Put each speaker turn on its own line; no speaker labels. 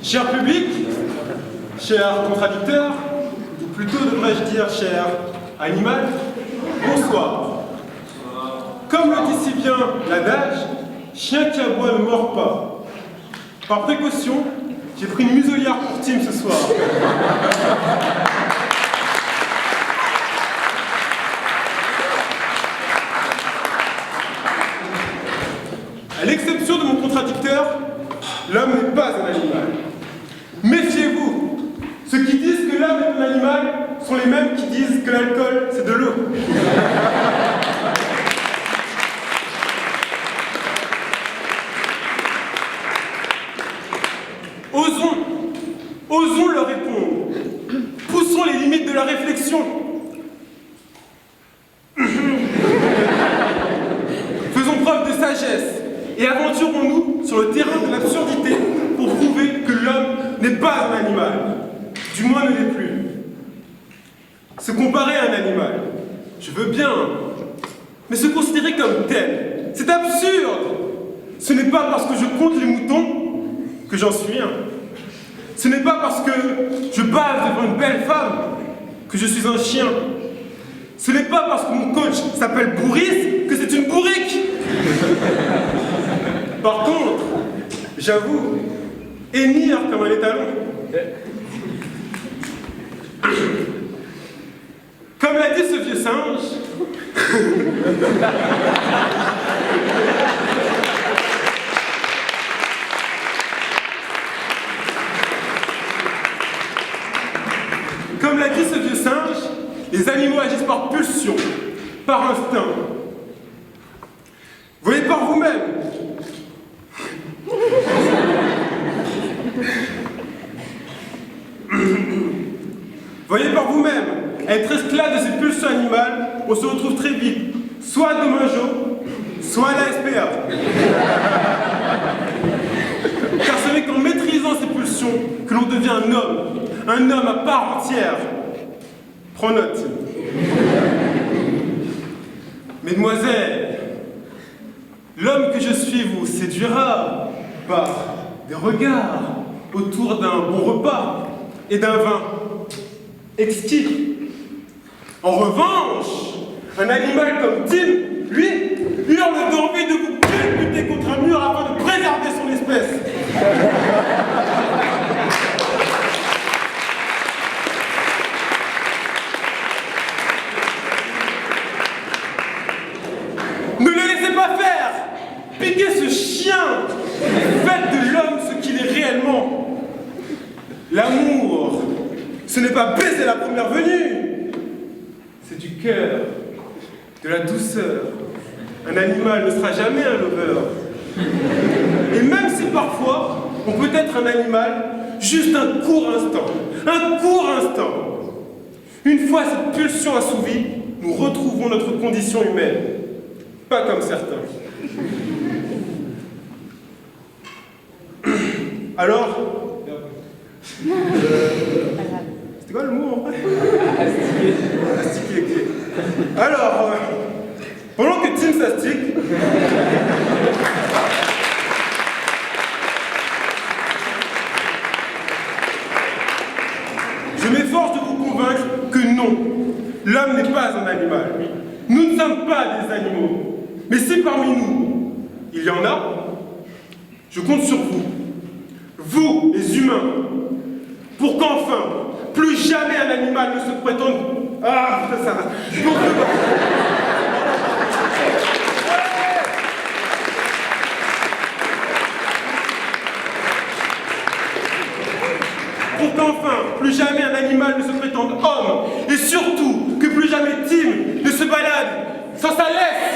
Cher public, cher contradicteur, ou plutôt devrais-je dire cher animal, bonsoir. Comme le dit si bien l'adage, chien qui aboie ne mord pas. Par précaution, j'ai pris une muselière pour Tim ce soir. À l'exception de mon contradicteur, l'homme n'est pas un animal. Méfiez-vous, ceux qui disent que l'homme est un animal sont les mêmes qui disent que l'alcool c'est de l'eau. Osons leur répondre. Poussons les limites de la réflexion. Faisons preuve de sagesse et aventurons-nous sur le terrain de l'absurdité pour prouver que l'homme n'est pas un animal. Du moins ne l'est plus. Se comparer à un animal, je veux bien, mais se considérer comme tel, c'est absurde. Ce n'est pas parce que je compte les moutons que j'en suis un. Ce n'est pas parce que je bave devant une belle femme que je suis un chien. Ce n'est pas parce que mon coach s'appelle Bourris que c'est une bourrique. Par contre, j'avoue, hennir comme un étalon. Comme l'a dit ce vieux singe, comme l'a dit ce vieux singe, les animaux agissent par pulsion, par instinct. Voyez par vous-même. Voyez par vous-même, à être esclave de ces pulsions animales, on se retrouve très vite, soit à Domingo, soit à la SPA. Car ce n'est qu'en maîtrisant ces pulsions que l'on devient un homme à part entière. Prends note. Mesdemoiselles, l'homme que je suis vous séduira par des regards autour d'un bon repas et d'un vin exquis. En revanche, un animal comme Tim, lui, hurle d'envie de vous culbuter contre un mur afin de préserver son espèce. Ne le laissez pas faire! Piquez ce chien! Faites de l'homme ce qu'il est réellement. L'amour, ce n'est pas baiser la première venue. C'est du cœur, de la douceur. Un animal ne sera jamais un lover. Et même si parfois, on peut être un animal, juste un court instant. Un court instant. Une fois cette pulsion assouvie, nous retrouvons notre condition humaine. Pas comme certains. Alors, c'était quoi le mot en vrai? Astiquer. Alors, pendant que Tim s'astique, je m'efforce de vous convaincre que non, l'homme n'est pas un animal. Nous ne sommes pas des animaux. Mais si parmi nous, il y en a, je compte sur vous, vous les humains, pour qu'enfin, plus jamais un animal ne se prétende... Ah, putain, ça va. Pour qu'enfin, plus jamais un animal ne se prétende homme, et surtout que plus jamais Tim ne se balade sans sa laisse.